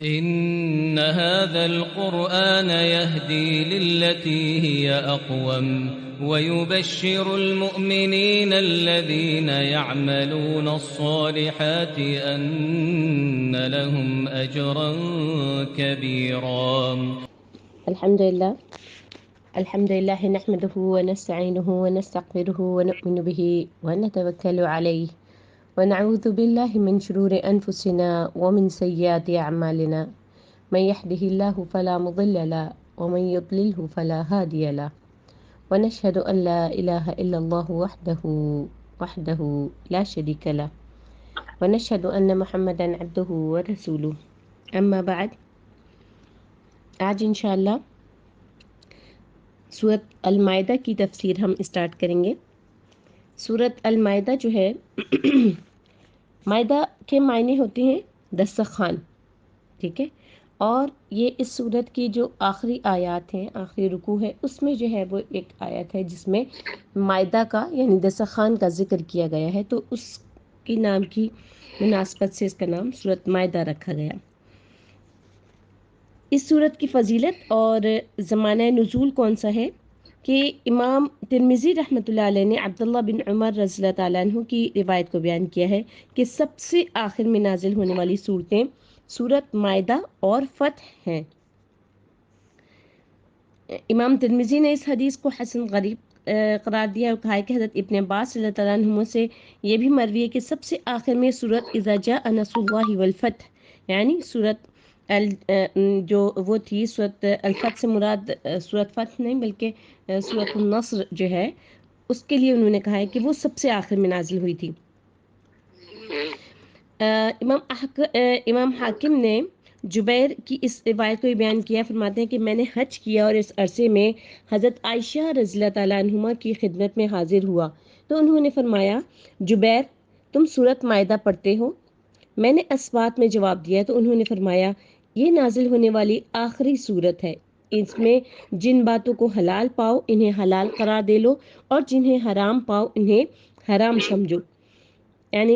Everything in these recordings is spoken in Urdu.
إن هذا القرآن يهدي للتي هي أقوم ويبشر المؤمنين الذين يعملون الصالحات أن لهم أجرا كبيرا. الحمد لله نحمده ونستعينه ونستغفره ونؤمن به ونتوكل عليه ونعوذ بالله من شرور أنفسنا ومن سيئات أعمالنا من يهده الله فلا مضل له ومن يضلله فلا هادي له ونشهد أن لا إله إلا الله وحده لا شريك له ونشهد أن محمدا عبده ورسوله أما بعد آج انشاءاللہ سورت المائدہ کی تفسیر ہم اسٹارٹ کریں گے۔ سورت المائدہ جو ہے مائدہ کے معنی ہوتے ہیں دسترخوان، ٹھیک ہے، اور یہ اس سورت کی جو آخری آیات ہیں، آخری رکوع ہے، اس میں جو ہے وہ ایک آیت ہے جس میں مائدہ کا یعنی دسترخوان کا ذکر کیا گیا ہے، تو اس کی نام کی مناسبت سے اس کا نام سورت مائدہ رکھا گیا۔ اس سورت کی فضیلت اور زمانہ نزول کون سا ہے کہ امام ترمذی رحمۃ اللہ علیہ نے عبداللہ بن عمر رضی اللہ تعالیٰ عنہ کی روایت کو بیان کیا ہے کہ سب سے آخر میں نازل ہونے والی صورتیں سورت مائدہ اور فتح ہیں۔ امام ترمذی نے اس حدیث کو حسن غریب قرار دیا اور کہا ہے کہ حضرت ابن عباس رضی اللہ تعالیٰ عنہ سے یہ بھی مروی ہے کہ سب سے آخر میں سورت اذا جاء نصر اللہ والفتح، یعنی سورت جو وہ تھی سورت الفتح سے مراد سورت فتح نہیں بلکہ سورت النصر جو ہے اس کے لیے انہوں نے کہا ہے کہ وہ سب سے آخر میں نازل ہوئی تھی۔ امام حاکم نے جبیر کی اس روایت کو بیان کیا، فرماتے ہیں کہ میں نے حج کیا اور اس عرصے میں حضرت عائشہ رضی اللہ تعالیٰ عنہما کی خدمت میں حاضر ہوا تو انہوں نے فرمایا جبیر تم سورت مائدہ پڑھتے ہو؟ میں نے اس بات میں جواب دیا تو انہوں نے فرمایا یہ نازل ہونے والی آخری صورت ہے، اس میں جن باتوں کو حلال پاؤ انہیں حلال قرار دے لو اور جنہیں حرام پاؤ انہیں حرام سمجھو۔ یعنی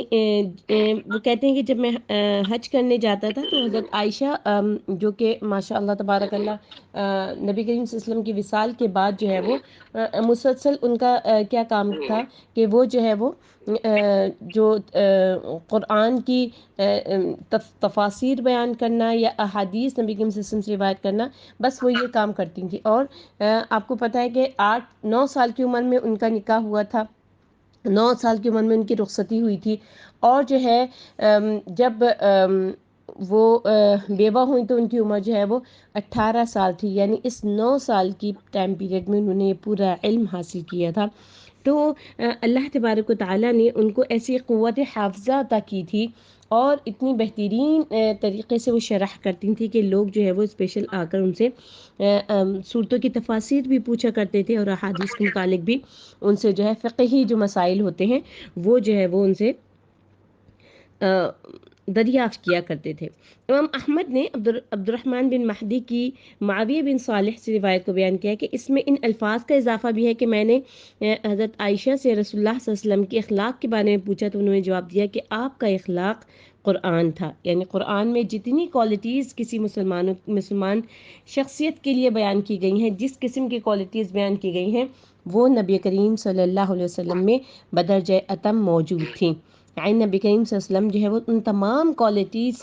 وہ کہتے ہیں کہ جب میں حج کرنے جاتا تھا تو حضرت عائشہ جو کہ ماشاء اللہ تبارک اللہ نبی کریم صلی اللہ علیہ وسلم کی وصال کے بعد جو ہے وہ مسلسل ان کا کیا کام تھا کہ وہ جو ہے وہ جو قرآن کی تفاسیر بیان کرنا یا احادیث نبی کریم صلی اللہ علیہ وسلم سے روایت کرنا، بس وہ یہ کام کرتی تھیں۔ اور آپ کو پتہ ہے کہ 8-9 سال کی عمر میں ان کا نکاح ہوا تھا، 9 سال کی عمر میں ان کی رخصتی ہوئی تھی، اور جو ہے جب وہ بیوہ ہوئی تو ان کی عمر جو ہے وہ 18 سال تھی، یعنی اس 9 سال کی ٹائم پیریڈ میں انہوں نے یہ پورا علم حاصل کیا تھا۔ تو اللہ تبارک و تعالیٰ نے ان کو ایسی قوت حافظہ عطا کی تھی اور اتنی بہترین طریقے سے وہ شرح کرتی تھی کہ لوگ جو ہے وہ اسپیشل آ کر ان سے صورتوں کی تفاسیر بھی پوچھا کرتے تھے اور احادیث کے متعلق بھی ان سے جو ہے فقہی جو مسائل ہوتے ہیں وہ جو ہے وہ ان سے دریافت کیا کرتے تھے۔ امام احمد نے عبد الرحمن بن مہدی کی معاویہ بن صالح سے روایت کو بیان کیا کہ اس میں ان الفاظ کا اضافہ بھی ہے کہ میں نے حضرت عائشہ سے رسول اللہ صلی اللہ علیہ وسلم کے اخلاق کے بارے میں پوچھا تو انہوں نے جواب دیا کہ آپ کا اخلاق قرآن تھا، یعنی قرآن میں جتنی کوالٹیز کسی مسلمان شخصیت کے لیے بیان کی گئی ہیں، جس قسم کی کوالٹیز بیان کی گئی ہیں وہ نبی کریم صلی اللہ علیہ وسلم میں بدرجہ اتم موجود تھیں۔ یعنی نبی کریم صلی اللہ علیہ وسلم جو ہے وہ ان تمام کوالٹیز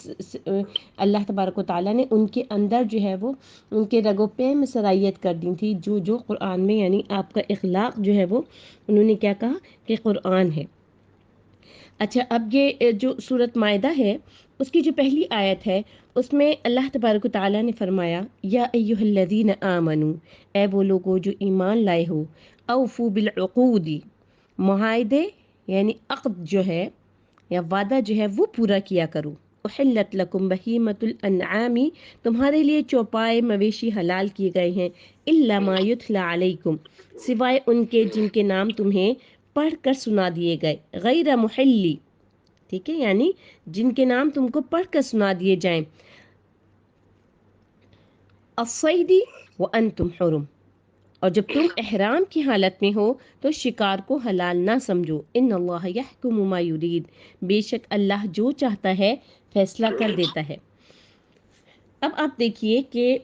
اللہ تبارک و تعالیٰ نے ان کے اندر جو ہے وہ ان کے رگ و پے میں صلاحیت کر دی تھی جو قرآن میں، یعنی آپ کا اخلاق جو ہے وہ انہوں نے کیا کہا کہ قرآن ہے۔ اچھا، اب یہ جو سورت مائدہ ہے اس کی جو پہلی آیت ہے اس میں اللہ تبارک و تعالیٰ نے فرمایا یا ایھا الذین آمنو، اے وہ لوگو جو ایمان لائے ہو، اوفو بالعقود، معاہدے یعنی عقد جو ہے یا وعدہ جو ہے وہ پورا کیا کرو۔ احلت لکم بہیمۃ الانعام، تمہارے لیے چوپائے مویشی حلال کیے گئے ہیں، الا ما یتلی علیکم، سوائے ان کے جن کے نام تمہیں پڑھ کر سنا دیے گئے، غیر محلی، ٹھیک ہے، یعنی جن کے نام تم کو پڑھ کر سنا دیے جائیں، الصید وانتم حرم، اور جب تم احرام کی حالت میں ہو تو شکار کو حلال نہ سمجھو، ان اللہ یحکم ما یرید، بے شک اللہ جو چاہتا ہے فیصلہ کر دیتا ہے۔ اب آپ دیکھیے کہ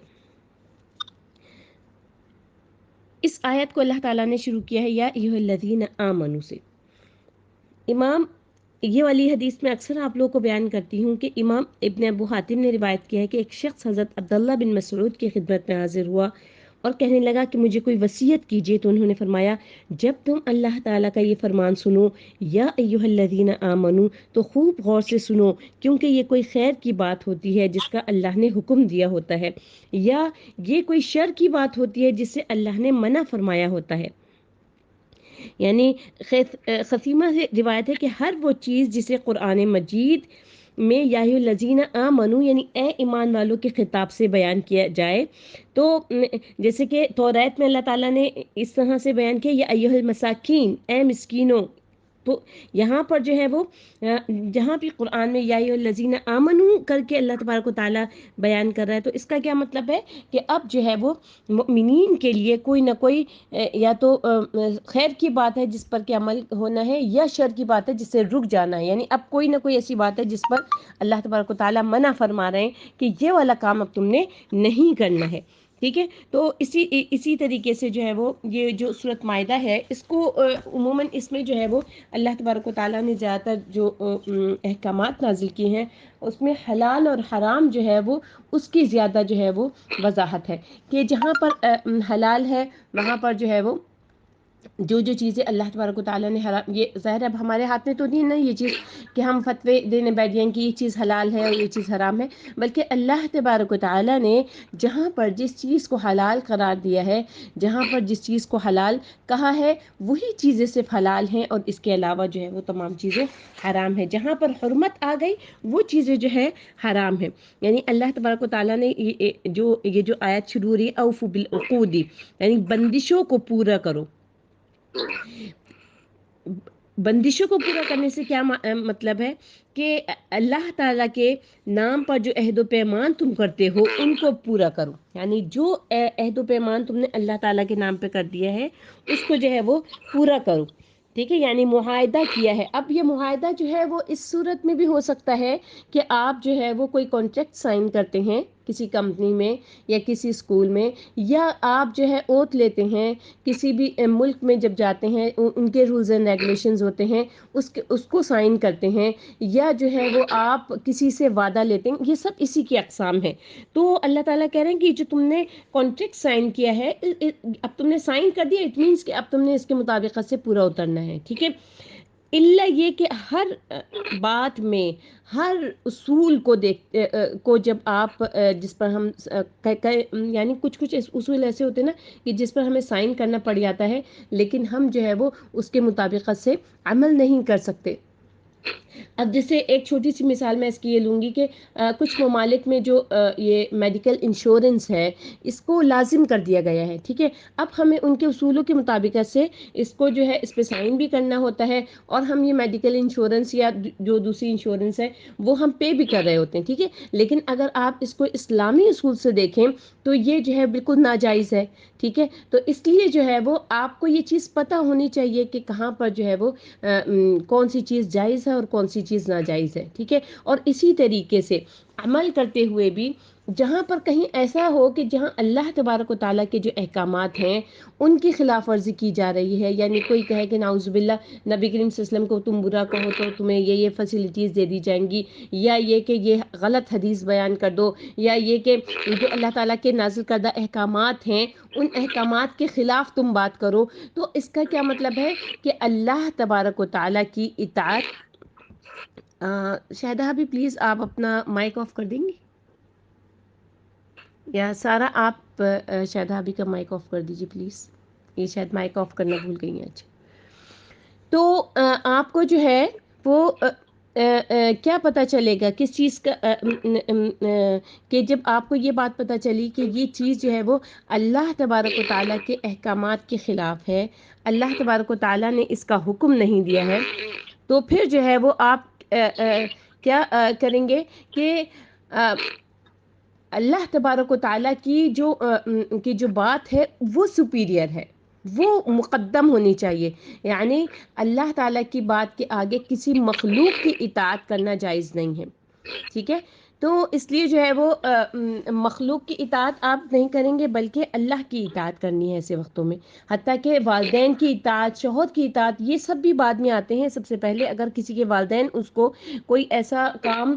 اس آیت کو اللہ تعالیٰ نے شروع کیا ہے یا ایھا الذین آمنوا سے۔ امام یہ والی حدیث میں اکثر آپ لوگوں کو بیان کرتی ہوں کہ امام ابن ابو حاتم نے روایت کیا ہے کہ ایک شخص حضرت عبداللہ بن مسعود کی خدمت میں حاضر ہوا اور کہنے لگا کہ مجھے کوئی وصیت کیجیے، تو انہوں نے فرمایا جب تم اللہ تعالیٰ کا یہ فرمان سنو یا ایھا الذین آمنوا تو خوب غور سے سنو، کیونکہ یہ کوئی خیر کی بات ہوتی ہے جس کا اللہ نے حکم دیا ہوتا ہے، یا یہ کوئی شر کی بات ہوتی ہے جس سے اللہ نے منع فرمایا ہوتا ہے۔ یعنی خثیمہ سے روایت ہے کہ ہر وہ چیز جسے قرآن مجید میں یا ایھا الذین آمنوا یعنی اے ایمان والوں کے خطاب سے بیان کیا جائے، تو جیسے کہ توریت میں اللہ تعالیٰ نے اس طرح سے بیان کیا یا ایھا المساکین، اے مسکینوں، تو یہاں پر جو ہے وہ جہاں بھی قرآن میں یا ایھا الذین آمنوا کر کے اللہ تبارک و تعالیٰ بیان کر رہا ہے، تو اس کا کیا مطلب ہے کہ اب جو ہے وہ مؤمنین کے لیے کوئی نہ کوئی یا تو خیر کی بات ہے جس پر کہ عمل ہونا ہے، یا شر کی بات ہے جس سے رک جانا ہے، یعنی اب کوئی نہ کوئی ایسی بات ہے جس پر اللہ تبارک و تعالیٰ منع فرما رہے ہیں کہ یہ والا کام اب تم نے نہیں کرنا ہے، ٹھیک ہے۔ تو اسی طریقے سے جو ہے وہ یہ جو سورۃ مائدہ ہے اس کو عموماً اس میں جو ہے وہ اللہ تبارک و تعالیٰ نے زیادہ تر جو احکامات نازل کیے ہیں اس میں حلال اور حرام جو ہے وہ اس کی زیادہ جو ہے وہ وضاحت ہے، کہ جہاں پر حلال ہے وہاں پر جو ہے وہ جو چیزیں اللہ تبارک و تعالیٰ نے حرام، یہ ظاہر اب ہمارے ہاتھ میں تو نہیں نا یہ چیز کہ ہم فتوے دینے بیٹھ جائیں کہ یہ چیز حلال ہے اور یہ چیز حرام ہے، بلکہ اللہ تبارک و تعالیٰ نے جہاں پر جس چیز کو حلال قرار دیا ہے، جہاں پر جس چیز کو حلال کہا ہے وہی چیزیں صرف حلال ہیں، اور اس کے علاوہ جو ہے وہ تمام چیزیں حرام ہیں۔ جہاں پر حرمت آ گئی وہ چیزیں جو ہے حرام ہیں، یعنی اللہ تبارک و تعالیٰ نے یہ جو آیت شروع ہو رہی ہے اوفوا بالعقود، یعنی بندشوں کو پورا کرو۔ بندشوں کو پورا کرنے سے کیا مطلب ہے کہ اللہ تعالیٰ کے نام پر جو عہد و پیمان تم کرتے ہو ان کو پورا کرو، یعنی جو عہد و پیمان تم نے اللہ تعالیٰ کے نام پہ کر دیا ہے اس کو جو ہے وہ پورا کرو، ٹھیک ہے، یعنی معاہدہ کیا ہے۔ اب یہ معاہدہ جو ہے وہ اس صورت میں بھی ہو سکتا ہے کہ آپ جو ہے وہ کوئی کانٹریکٹ سائن کرتے ہیں کسی کمپنی میں یا کسی اسکول میں، یا آپ جو ہے اوتھ لیتے ہیں کسی بھی ملک میں جب جاتے ہیں ان کے رولز اینڈ ریگولیشنز ہوتے ہیں اس کو سائن کرتے ہیں، یا جو ہے وہ آپ کسی سے وعدہ لیتے ہیں، یہ سب اسی کی اقسام ہیں۔ تو اللہ تعالیٰ کہہ رہے ہیں کہ جو تم نے کانٹریکٹ سائن کیا ہے اب تم نے سائن کر دیا، اٹ مینس کہ اب تم نے اس کے مطابقت سے پورا اترنا ہے، ٹھیک ہے۔ الا یہ کہ ہر بات میں ہر اصول کو جب آپ جس پر ہم یعنی کچھ اصول ایسے ہوتے ہیں نا کہ جس پر ہمیں سائن کرنا پڑ جاتا ہے لیکن ہم جو ہے وہ اس کے مطابقت سے عمل نہیں کر سکتے۔ اب جیسے ایک چھوٹی سی مثال میں اس کی یہ لوں گی کہ کچھ ممالک میں جو یہ میڈیکل انشورنس ہے اس کو لازم کر دیا گیا ہے، ٹھیک ہے، اب ہمیں ان کے اصولوں کے مطابقت سے اس کو جو ہے اس پہ سائن بھی کرنا ہوتا ہے، اور ہم یہ میڈیکل انشورنس یا جو دوسری انشورنس ہے وہ ہم پے بھی کر رہے ہوتے ہیں، ٹھیک ہے۔ لیکن اگر آپ اس کو اسلامی اصول سے دیکھیں تو یہ جو ہے بالکل ناجائز ہے، ٹھیک ہے۔ تو اس لیے جو ہے وہ آپ کو یہ چیز پتہ ہونی چاہیے کہ کہاں پر جو ہے وہ کون سی چیز جائز ہے اور کون سی چیز ناجائز ہے، ٹھیک ہے۔ اور اسی طریقے سے عمل کرتے ہوئے بھی جہاں پر کہیں ایسا ہو کہ جہاں اللہ تبارک و تعالیٰ کے جو احکامات ہیں ان کی خلاف ورزی کی جا رہی ہے، یعنی کوئی کہے کہ نعوذ باللہ نبی کریم صلی اللہ علیہ وسلم کو تم برا کہو تو تمہیں یہ فیسلٹیز دے دی جائیں گی، یا یہ کہ یہ غلط حدیث بیان کر دو، یا یہ کہ جو اللہ تعالیٰ کے نازل کردہ احکامات ہیں ان احکامات کے خلاف تم بات کرو، تو اس کا کیا مطلب ہے کہ اللہ تبارک و تعالیٰ کی اطاعت۔ شاہدہ بھی پلیز آپ اپنا مائک آف کر دیں گی، یا سارا آپ شاہدہ بھی کا مائک آف کر دیجیے پلیز، یہ شاید مائک آف کرنا بھول گئی ہیں آج۔ تو آپ کو جو ہے وہ کیا پتہ چلے گا کس چیز کا کہ جب آپ کو یہ بات پتہ چلی کہ یہ چیز جو ہے وہ اللہ تبارک و تعالیٰ کے احکامات کے خلاف ہے، اللہ تبارک و تعالیٰ نے اس کا حکم نہیں دیا ہے، تو پھر جو ہے وہ آپ کیا کریں گے کہ اللہ تبارک و تعالیٰ کی جو بات ہے وہ سپیریئر ہے، وہ مقدم ہونی چاہیے، یعنی اللہ تعالیٰ کی بات کے آگے کسی مخلوق کی اطاعت کرنا جائز نہیں ہے، ٹھیک ہے۔ تو اس لیے جو ہے وہ مخلوق کی اطاعت آپ نہیں کریں گے بلکہ اللہ کی اطاعت کرنی ہے ایسے وقتوں میں. حتیٰ کہ والدین کی اطاعت، شوہر کی اطاعت، یہ سب بھی بعد میں آتے ہیں. سب سے پہلے اگر کسی کے والدین اس کو کوئی ایسا کام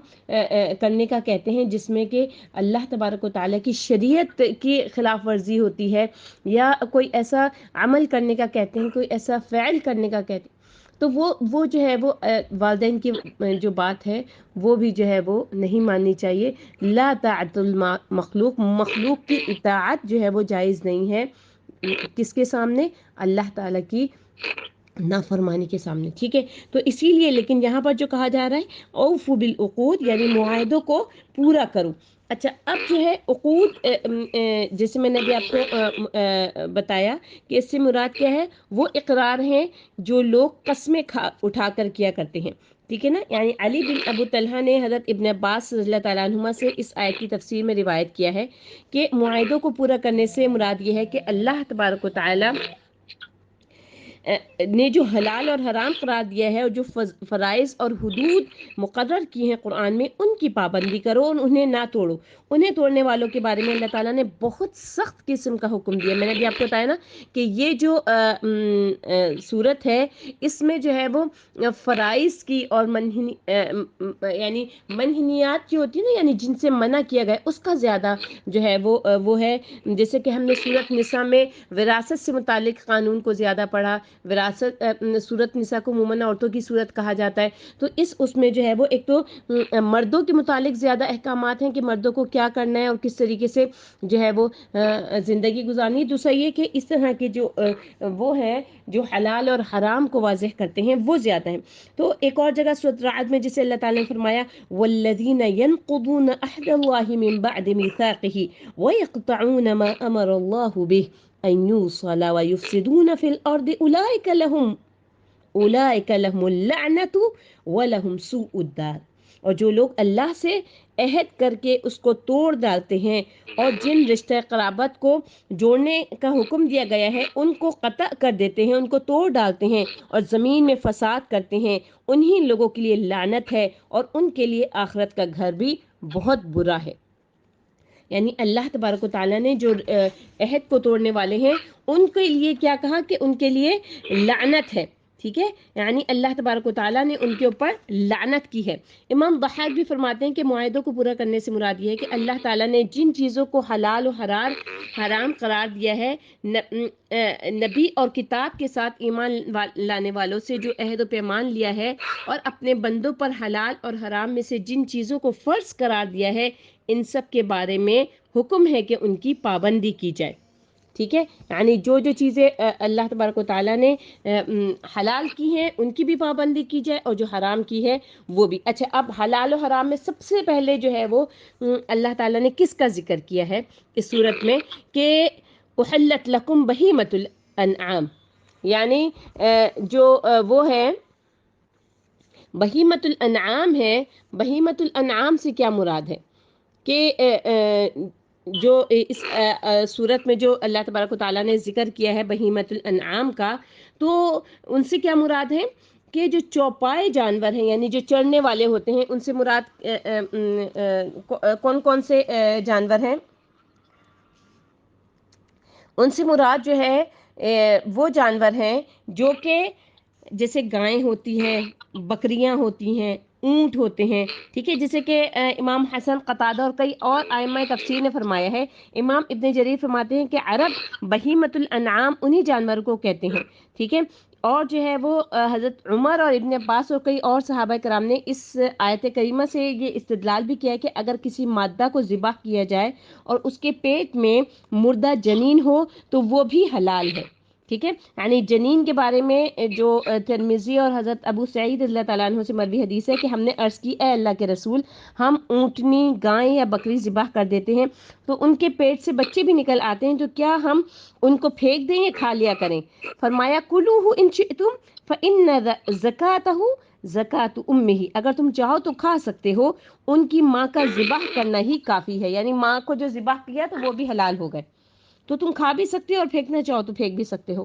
کرنے کا کہتے ہیں جس میں کہ اللہ تبارک و تعالیٰ کی شریعت کی خلاف ورزی ہوتی ہے، یا کوئی ایسا عمل کرنے کا کہتے ہیں، کوئی ایسا فعل کرنے کا کہتے ہیں، تو وہ جو ہے وہ والدین کی جو بات ہے وہ بھی جو ہے وہ نہیں ماننی چاہیے. لا طاعت المخلوق، مخلوق کی اطاعت جو ہے وہ جائز نہیں ہے. کس کے سامنے؟ اللہ تعالیٰ کی نافرمانی کے سامنے. ٹھیک ہے، تو اسی لیے لیکن یہاں پر جو کہا جا رہا ہے اوفوا بالعقود، یعنی معاہدوں کو پورا کرو. اچھا، اب جو ہے عقود، جیسے میں نے ابھی آپ کو بتایا کہ اس سے مراد کیا ہے، وہ اقرار ہیں جو لوگ قسمیں اٹھا کر کیا کرتے ہیں. ٹھیک ہے نا. یعنی علی بن ابو طلحہ نے حضرت ابن عباس رضی اللہ تعالیٰ عنہما سے اس آیت کی تفسیر میں روایت کیا ہے کہ معاہدوں کو پورا کرنے سے مراد یہ ہے کہ اللہ تبارک و تعالیٰ نے جو حلال اور حرام قرار دیا ہے اور جو فرائض اور حدود مقرر کی ہیں قرآن میں، ان کی پابندی کرو اور انہیں نہ توڑو. انہیں توڑنے والوں کے بارے میں اللہ تعالیٰ نے بہت سخت قسم کا حکم دیا. میں نے بھی آپ کو بتایا نا کہ یہ جو صورت ہے اس میں جو ہے وہ فرائض کی اور یعنی منہنیات کی ہوتی ہے نا، یعنی جن سے منع کیا گیا اس کا زیادہ جو ہے وہ ہے. جیسے کہ ہم نے سورۃ نساء میں وراثت سے متعلق قانون کو زیادہ پڑھا. وراثت سورۃ نساء کو عموماً عورتوں کی صورت کہا جاتا ہے، تو اس میں جو ہے وہ ایک تو مردوں کے متعلق زیادہ احکامات ہیں کہ مردوں کو کیا کرنا ہے اور کس طریقے سے جو ہے وہ زندگی گزارنی. دوسرا یہ کہ اس طرح کے جو وہ ہے جو حلال اور حرام کو واضح کرتے ہیں وہ زیادہ ہیں. تو ایک اور جگہ سورۃ رعد میں جسے اللہ تعالیٰ نے فرمایا والذین ينقضون عہد اللہ من بعد میثاقہ ويقطعون ما امر اللہ بہ ان یوصل ویفسدون فی الارض اولئک لهم اللعنۃ ولهم سوء الدار. اور جو لوگ اللہ سے عہد کر کے اس کو توڑ ڈالتے ہیں اور جن رشتہ قرابت کو جوڑنے کا حکم دیا گیا ہے ان کو قطع کر دیتے ہیں، ان کو توڑ ڈالتے ہیں اور زمین میں فساد کرتے ہیں، انہی لوگوں کے لیے لعنت ہے اور ان کے لیے آخرت کا گھر بھی بہت برا ہے. یعنی اللہ تبارک و تعالیٰ نے جو عہد کو توڑنے والے ہیں ان کے لیے کیا کہا کہ ان کے لیے لعنت ہے. ٹھیک ہے، یعنی اللہ تبارک و تعالیٰ نے ان کے اوپر لعنت کی ہے. امام ضحاک بھی فرماتے ہیں کہ معاہدوں کو پورا کرنے سے مراد یہ ہے کہ اللہ تعالیٰ نے جن چیزوں کو حلال و حرام قرار دیا ہے، نبی اور کتاب کے ساتھ ایمان لانے والوں سے جو عہد و پیمان لیا ہے اور اپنے بندوں پر حلال اور حرام میں سے جن چیزوں کو فرض قرار دیا ہے، ان سب کے بارے میں حکم ہے کہ ان کی پابندی کی جائے. ٹھیک ہے، یعنی جو چیزیں اللہ تبارک و تعالیٰ نے حلال کی ہیں ان کی بھی پابندی کی جائے اور جو حرام کی ہے وہ بھی. اچھا، اب حلال و حرام میں سب سے پہلے جو ہے وہ اللہ تعالیٰ نے کس کا ذکر کیا ہے اس صورت میں کہ احلت لکم بہیمۃ الانعام، یعنی جو وہ ہے بہیمۃ الانعام ہے. بہیمۃ الانعام سے کیا مراد ہے کہ جو اس صورت میں جو اللہ تبارک و تعالیٰ نے ذکر کیا ہے بہیمۃ الانعام کا، تو ان سے کیا مراد ہے کہ جو چوپائے جانور ہیں یعنی جو چرنے والے ہوتے ہیں ان سے مراد کون کون سے جانور ہیں؟ ان سے مراد جو ہے وہ جانور ہیں جو کہ جیسے گائیں ہوتی ہیں، بکریاں ہوتی ہیں، اونٹ ہوتے ہیں. ٹھیک ہے، جیسے کہ امام حسن قتادہ اور کئی اور ائمہ تفسیر نے فرمایا ہے. امام ابن جریر فرماتے ہیں کہ عرب بہیمۃ الانعام انہی جانوروں کو کہتے ہیں. ٹھیک ہے، اور جو ہے وہ حضرت عمر اور ابن عباس اور کئی اور صحابہ کرام نے اس آیت کریمہ سے یہ استدلال بھی کیا ہے کہ اگر کسی مادہ کو ذبح کیا جائے اور اس کے پیٹ میں مردہ جنین ہو تو وہ بھی حلال ہے. ٹھیک ہے، یعنی جنین کے بارے میں جو ترمذی اور حضرت ابو سعید رضی اللہ تعالیٰ عنہ سے مروی حدیث ہے کہ ہم نے عرض کی اے اللہ کے رسول، ہم اونٹنی، گائے یا بکری ذبح کر دیتے ہیں تو ان کے پیٹ سے بچے بھی نکل آتے ہیں، تو کیا ہم ان کو پھینک دیں یا کھا لیا کریں؟ فرمایا کلوہ ان شئتم فإن زکاتہ زکات امہ، اگر تم چاہو تو کھا سکتے ہو، ان کی ماں کا ذبح کرنا ہی کافی ہے. یعنی ماں کو جو ذبح کیا تو وہ بھی حلال ہو گئے، تو تم کھا بھی سکتے ہو اور پھینکنا چاہو تو پھینک بھی سکتے ہو.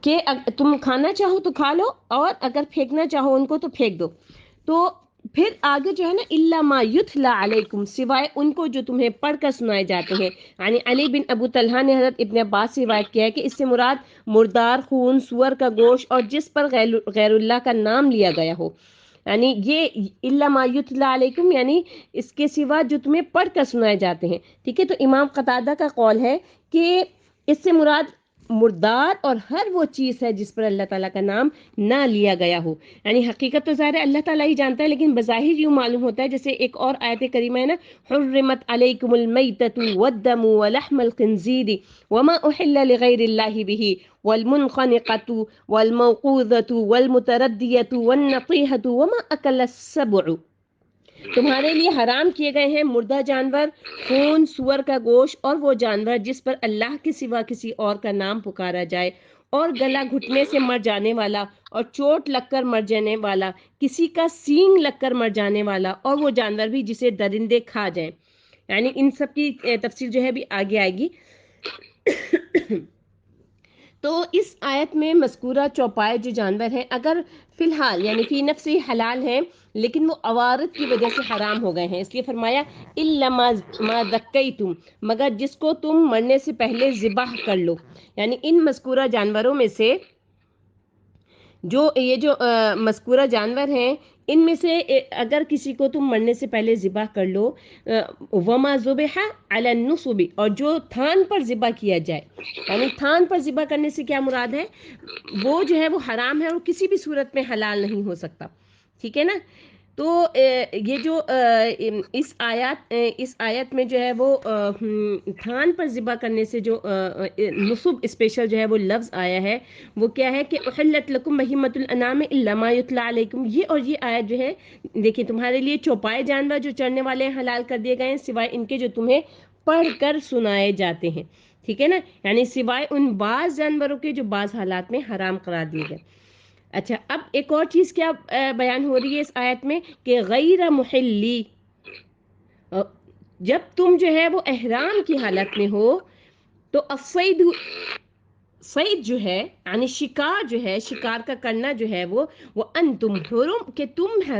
کہ تم کھانا چاہو تو کھا لو اور اگر پھینکنا چاہو ان کو تو پھینک دو. تو پھر آگے جو ہے نا الا ما یتلا علیکم، سوائے ان کو جو تمہیں پڑھ کر سنائے جاتے ہیں. یعنی علی بن ابو طلحہ نے حضرت ابن عباس سے روایت کیا ہے کہ اس سے مراد مردار خون، سور کا گوشت اور جس پر غیر اللہ کا نام لیا گیا ہو. یعنی یہ الا ما یتلا علیکم یعنی اس کے سوا جو تمہیں پڑھ کر سنائے جاتے ہیں. ٹھیک ہے، تو امام قتادہ کا قول ہے کہ اس سے مراد مردار اور ہر وہ چیز ہے جس پر اللہ تعالیٰ کا نام نہ لیا گیا ہو. یعنی حقیقت تو ظاہر ہے اللہ تعالیٰ ہی جانتا ہے، لیکن بظاہر یوں معلوم ہوتا ہے جیسے ایک اور آیت کریمہ ہے نا، حرمت علیکم المیتۃ والدم ولحم الخنزیر وما احل لغیر اللہ به والمنخنقۃ والموقوذۃ والمتردیۃ والنطیحۃ وما اکل السبع. تمہارے لیے حرام کیے گئے ہیں مردہ جانور، خون، سور کا گوشت اور وہ جانور جس پر اللہ کے سوا کسی اور کا نام پکارا جائے، اور گلا گھٹنے سے مر جانے والا اور چوٹ لگ کر مر جانے والا، کسی کا سینگ لگ کر مر جانے والا، اور وہ جانور بھی جسے درندے کھا جائیں. یعنی ان سب کی تفصیل جو ہے بھی آگے آئے گی. تو اس آیت میں مذکورہ چوپائے جو جانور ہیں اگر فی الحال یعنی فی نفسی حلال ہیں، لیکن وہ عوارض کی وجہ سے حرام ہو گئے ہیں، اس لیے فرمایا الا ما ذکیتم، مگر جس کو تم مرنے سے پہلے ذبح کر لو. یعنی ان مذکورہ جانوروں میں سے جو یہ جو مذکورہ جانور ہیں ان میں سے اگر کسی کو تم مرنے سے پہلے ذبح کر لو، وما ذبح علی النصب، اور جو تھان پر ذبح کیا جائے. یعنی تھان پر ذبح کرنے سے کیا مراد ہے، وہ جو ہے وہ حرام ہے اور کسی بھی صورت میں حلال نہیں ہو سکتا. ٹھیک ہے نا. تو یہ جو اس آیت میں جو ہے وہ تھان پر ذبح کرنے سے جو نصب اسپیشل جو ہے وہ لفظ آیا ہے وہ کیا ہے کہ احلت لکم بہیمۃ الانعام الا ما یتلی علیکم. یہ اور یہ آیت جو ہے دیکھیں تمہارے لیے چوپائے جانور جو چرنے والے ہیں حلال کر دیے گئے ہیں سوائے ان کے جو تمہیں پڑھ کر سنائے جاتے ہیں. ٹھیک ہے نا، یعنی سوائے ان بعض جانوروں کے جو بعض حالات میں حرام قرار دیے گئے. اچھا، اب ایک اور چیز کیا بیان ہو رہی ہے اس آیت میں کہ غیر محلی، جب تم جو ہے وہ احرام کی حالت میں ہو تو الصید، صید جو ہے یعنی شکار جو ہے، شکار کا کرنا جو ہے وہ انتم حرم، کہ تم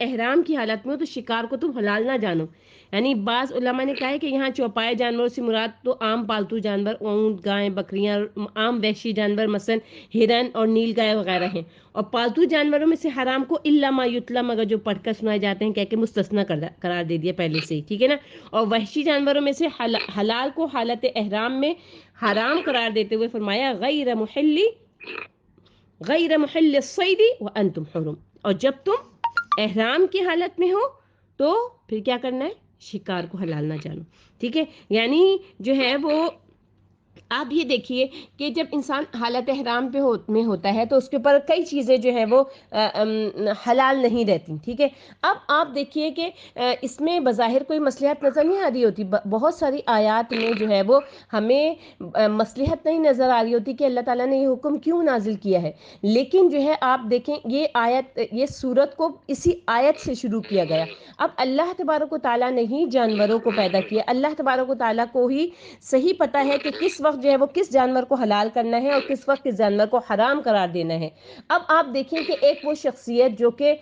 احرام کی حالت میں ہو تو شکار کو تم حلال نہ جانو. یعنی بعض علماء نے کہا ہے کہ یہاں چوپائے جانوروں سے مراد تو عام پالتو جانور، اونٹ، گائیں، بکریاں، عام وحشی جانور مثلا ہرن اور نیل گائے وغیرہ ہیں. اور پالتو جانوروں میں سے حرام کو الا ما یتلی، مگر جو پڑھ کر سنائے جاتے ہیں کہہ کے مستثنا قرار دے دیا پہلے سے ہی. ٹھیک ہے نا. اور وحشی جانوروں میں سے حلال کو حالت احرام میں حرام قرار دیتے ہوئے فرمایا غیر محل الصید وانتم حرم. اور جب تم احرام کی حالت میں ہو تو پھر کیا کرنا ہے، شکار کو حلال نہ جانو. ٹھیک ہے، یعنی جو ہے وہ آپ یہ دیکھیے کہ جب انسان حالت احرام میں ہوتا ہے تو اس کے اوپر کئی چیزیں جو ہے وہ حلال نہیں رہتی. ٹھیک ہے، اب آپ دیکھیے کہ اس میں بظاہر کوئی مصلحت نظر نہیں آ رہی ہوتی. بہت ساری آیات میں جو ہے وہ ہمیں مصلحت نہیں نظر آ رہی ہوتی کہ اللہ تعالیٰ نے یہ حکم کیوں نازل کیا ہے. لیکن جو ہے آپ دیکھیں یہ آیت، یہ سورت کو اسی آیت سے شروع کیا گیا. اب اللہ تبارک و تعالیٰ نے ہی جانوروں کو پیدا کیا. اللہ تبارک و تعالیٰ کو ہی صحیح پتہ ہے کہ کس وقت جو ہے وہ کس جانور کو حلال کرنا ہے اور کس وقت کس جانور کو حرام قرار دینا ہے. اب آپ دیکھیں کہ ایک وہ شخصیت جو کہ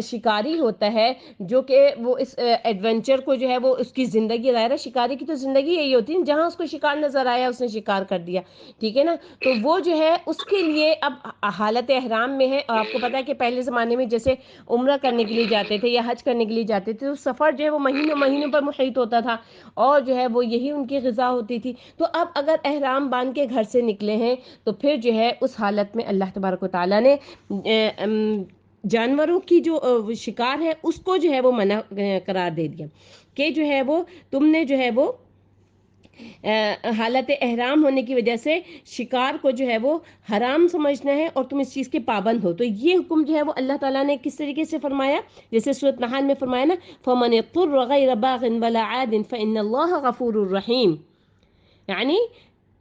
شکاری ہوتا ہے، جو کہ وہ اس ایڈونچر کو جو ہے وہ اس کی زندگی، ظاہر ہے شکاری کی تو زندگی یہی ہوتی ہے، جہاں اس کو شکار نظر آیا اس نے شکار کر دیا. ٹھیک ہے نا. تو وہ جو ہے اس کے لیے اب حالت احرام میں ہے. اور آپ کو پتہ ہے کہ پہلے زمانے میں جیسے عمرہ کرنے کے لیے جاتے تھے یا حج کرنے کے لیے جاتے تھے تو سفر جو ہے وہ مہینوں پر محیط ہوتا تھا اور جو ہے وہ یہی ان کی غذا ہوتی تھی. تو اب اگر احرام باندھ کے گھر سے نکلے ہیں تو پھر جو ہے اس حالت میں اللہ تبارک و تعالیٰ نے جانوروں کی جو شکار ہے اس کو جو ہے وہ منع قرار دے دیا کہ جو ہے وہ تم نے جو ہے وہ حالت احرام ہونے کی وجہ سے شکار کو جو ہے وہ حرام سمجھنا ہے اور تم اس چیز کے پابند ہو. تو یہ حکم جو ہے وہ اللہ تعالیٰ نے کس طریقے سے فرمایا، جیسے سورۃ نحل میں فرمایا نا فَمَنِ اضْطُرَّ غَيْرَ بَاغٍ وَلَا عَادٍ فَإِنَّ اللَّهَ غَفُورٌ رَحِيمٌ. یعنی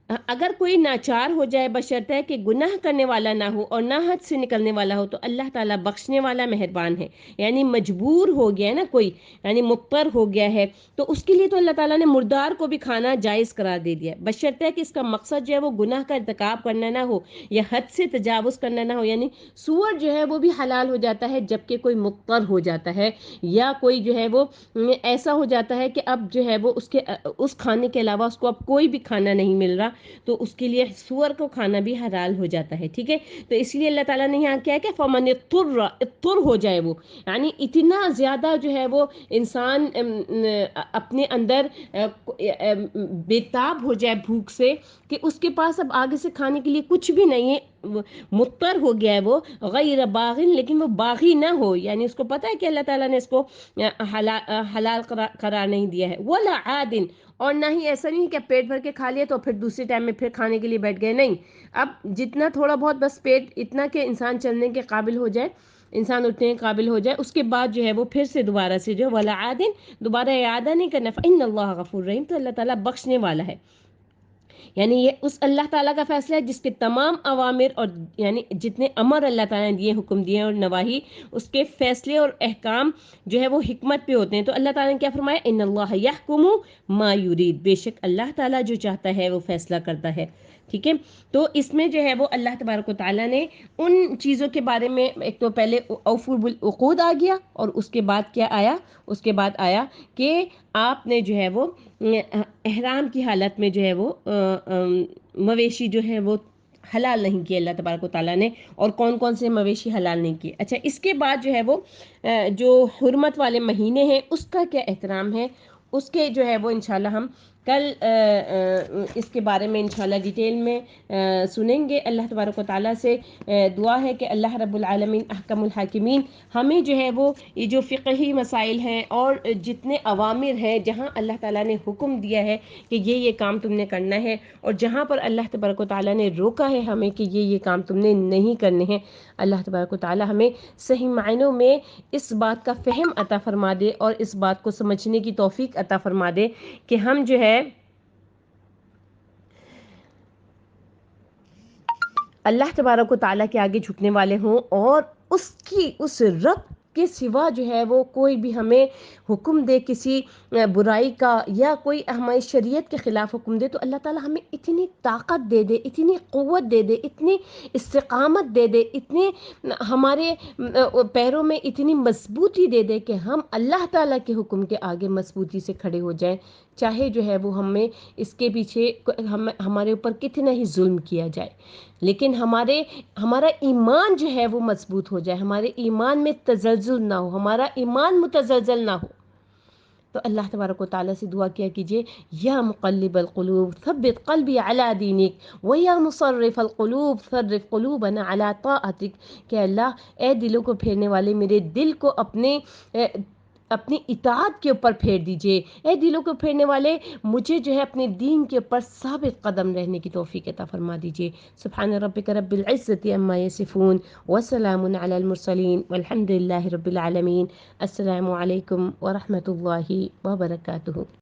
اگر کوئی ناچار ہو جائے بشرطے کہ گناہ کرنے والا نہ ہو اور نہ حد سے نکلنے والا ہو تو اللہ تعالیٰ بخشنے والا مہربان ہے. یعنی مجبور ہو گیا ہے نا کوئی، یعنی مضطر ہو گیا ہے، تو اس کے لیے تو اللہ تعالیٰ نے مردار کو بھی کھانا جائز قرار دے دیا، بشرطے کہ اس کا مقصد جو ہے وہ گناہ کا ارتکاب کرنا نہ ہو یا حد سے تجاوز کرنا نہ ہو. یعنی سور جو ہے وہ بھی حلال ہو جاتا ہے جبکہ کوئی مضطر ہو جاتا ہے، یا کوئی جو ہے وہ ایسا ہو جاتا ہے کہ اب جو ہے وہ اس کھانے کے علاوہ اس کو اب کوئی بھی کھانا نہیں مل رہا، تو اس کے لیے سور کو کھانا بھی حلال ہو جاتا ہے. ٹھیک ہے، تو اس لیے اللہ تعالیٰ نے یہاں کیا ہے کہ فمن اضطر ہو جائے وہ، یعنی اتنا زیادہ جو ہے وہ انسان اپنے اندر بےتاب ہو جائے بھوک سے کہ اس کے پاس اب آگے سے کھانے کے لیے کچھ بھی نہیں ہے، مضطر ہو گیا ہے وہ، غیر باغن، لیکن وہ باغی نہ ہو، یعنی اس کو پتہ ہے کہ اللہ تعالیٰ نے اس کو حلال قرار نہیں دیا ہے. ولا عادن، اور نہ ہی ایسا نہیں کہ پیٹ بھر کے کھا لیا تو پھر دوسرے ٹائم میں پھر کھانے کے لیے بیٹھ گئے، نہیں، اب جتنا تھوڑا بہت بس پیٹ اتنا کہ انسان چلنے کے قابل ہو جائے، انسان اٹھنے کے قابل ہو جائے، اس کے بعد جو ہے وہ پھر سے دوبارہ سے جو ولا عادن، دوبارہ اعادہ نہیں کرنا. فإن اللہ غفور رحیم، تو اللہ تعالیٰ بخشنے والا ہے. یعنی یہ اس اللہ تعالیٰ کا فیصلہ ہے جس کے تمام اوامر اور یعنی جتنے امر اللہ تعالیٰ نے دیے، حکم دیے اور نواہی، اس کے فیصلے اور احکام جو ہے وہ حکمت پہ ہوتے ہیں. تو اللہ تعالیٰ نے کیا فرمایا، ان اللہ یحکم ما یرید، بے شک اللہ تعالیٰ جو چاہتا ہے وہ فیصلہ کرتا ہے. ٹھیک ہے، تو اس میں جو ہے وہ اللہ تبارک و تعالیٰ نے ان چیزوں کے بارے میں، ایک تو پہلے اوفوا بالعقود آ گیا، اور اس کے بعد کیا آیا، اس کے بعد آیا کہ آپ نے جو ہے وہ احرام کی حالت میں جو ہے وہ مویشی جو ہے وہ حلال نہیں کیے اللہ تبارک و تعالیٰ نے، اور کون کون سے مویشی حلال نہیں کیے. اچھا، اس کے بعد جو ہے وہ جو حرمت والے مہینے ہیں اس کا کیا احترام ہے، اس کے جو ہے وہ انشاءاللہ ہم کل اس کے بارے میں انشاءاللہ ڈیٹیل میں سنیں گے. اللہ تبارک و تعالیٰ سے دعا ہے کہ اللہ رب العالمین احکم الحاکمین ہمیں جو ہے وہ یہ جو فقہی مسائل ہیں اور جتنے اوامر ہیں، جہاں اللہ تعالیٰ نے حکم دیا ہے کہ یہ کام تم نے کرنا ہے، اور جہاں پر اللہ تبارک و تعالیٰ نے روکا ہے ہمیں کہ یہ کام تم نے نہیں کرنے ہیں، اللہ تبارک و تعالیٰ ہمیں صحیح معنوں میں اس بات کا فہم عطا فرما دے اور اس بات کو سمجھنے کی توفیق عطا فرما دے کہ ہم جو ہے اللہ تبارک و تعالیٰ کے آگے جھکنے والے ہوں، اور اس رب کے سوا جو ہے وہ کوئی بھی ہمیں حکم دے کسی برائی کا یا کوئی ہماری شریعت کے خلاف حکم دے، تو اللہ تعالیٰ ہمیں اتنی طاقت دے دے، اتنی قوت دے دے، اتنی استقامت دے دے، اتنے ہمارے پیروں میں اتنی مضبوطی دے دے کہ ہم اللہ تعالیٰ کے حکم کے آگے مضبوطی سے کھڑے ہو جائیں، چاہے جو ہے وہ ہمیں اس کے پیچھے ہمارے اوپر کتنا ہی ظلم کیا جائے، لیکن ہمارا ایمان جو ہے وہ مضبوط ہو جائے، ہمارے ایمان میں تزلزل نہ ہو، ہمارا ایمان متزلزل نہ ہو. تو اللہ تبارک و تعالیٰ سے دعا کیا کیجئے، یا مقلب القلوب ثبت قلبی علی دینک ویا مصرف القلوب صرف قلوبنا علی طاعتک، کہ اللہ اے دلوں کو پھیرنے والے میرے دل کو اپنی اطاعت کے اوپر پھیر دیجئے، اے دلوں کو پھیرنے والے مجھے جو ہے اپنے دین کے اوپر ثابت قدم رہنے کی توفیق عطا فرما دیجئے. سبحان ربک رب العزت عما یصفون وسلام علی المرسلین والحمد للہ رب العالمین. السلام علیکم ورحمۃ اللہ وبرکاتہ.